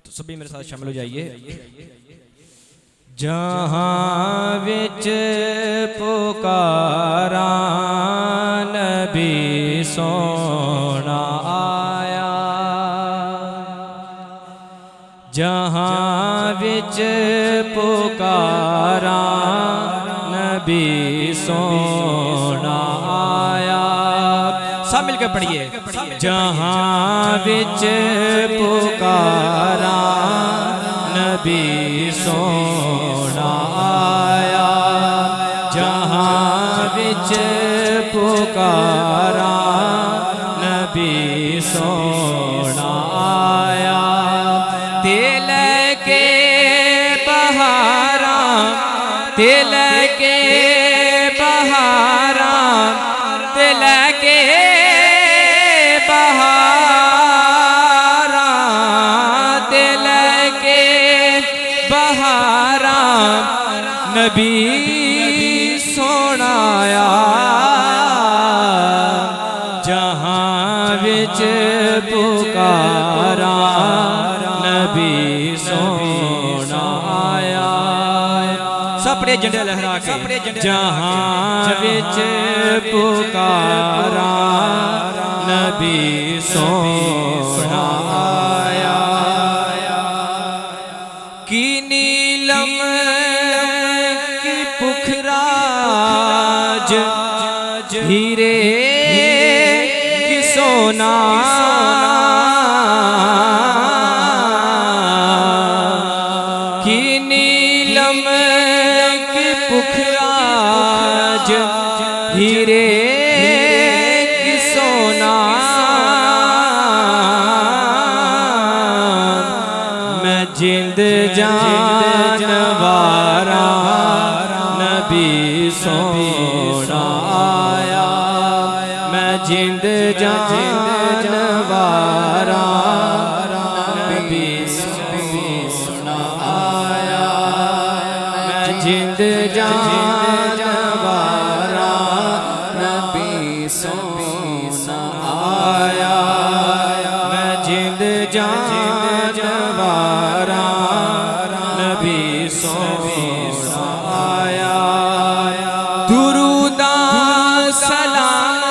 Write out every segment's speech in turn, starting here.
तो सभी मेरे साथ शामिल हो जाइए। जहाँ विच पुकारा नबी सोना आया, जहाँ विच पुकारा नबी सोना आया। सब मिलकर पढ़िए। जहाँ विच पुकारा नबी सोना आया, जहाँ विच पुकारा नबी सोना आया। तिल के बहारा, तिल के बहारा, तिल के बहारा, तिल के बहारा नबी सोना आया। जहाँ विच पुकारा नबी सोना आया। सपड़े झंडे लहरा के। जहाँ विच पुकारा नबी सोना आया। की नीलम की पुखराज, हीरे की सोना, की नीलम की पुखराज, हीरे की सोना। मैं जिंद जान वारा नबी सोना आया। मैं जिंद जान वारा नबी सोना आया। मैं जिंद जान वारा नबी सोना आया। मैं जिंद जान वारा नबी सोना आया। दुरूदा सलाम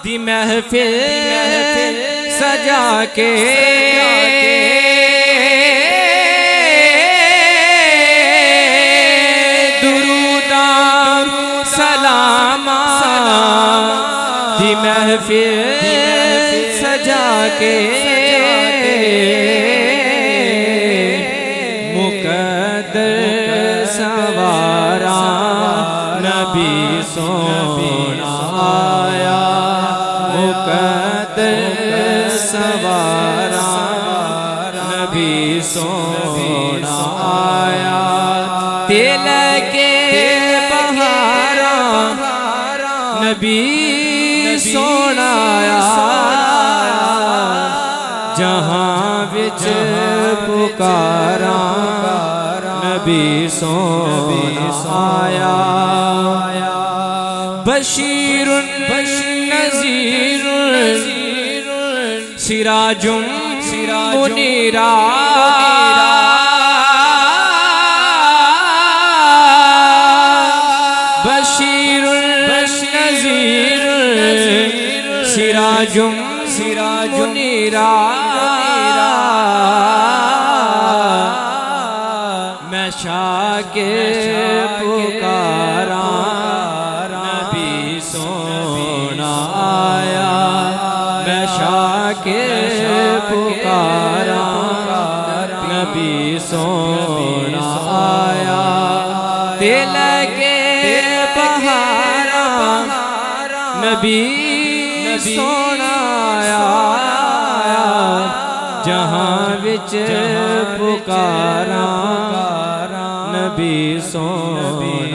दी महफिल सजा के, दुरूदा सलाम दी महफिल सजा के, मुकद्दर सवारा नबी सोना आया। मुकद्दर सवारा नबी सोना आया। तिल के बहारा नबी सोना आया। जहाँ विच पुकारा नबी सोना आया। बशीरुन नज़ीरुन सिराजुम मुनीरा, बशीरुन नज़ीरुन सिराजुम मुनीरा। मैं शाकिर पुकारा नबी सोना आया। मैं शाकिर पुकारा नबी सोना आया। दिल के बहारा नबी सोना आया। जहाँ विच पुकारा नबी सोना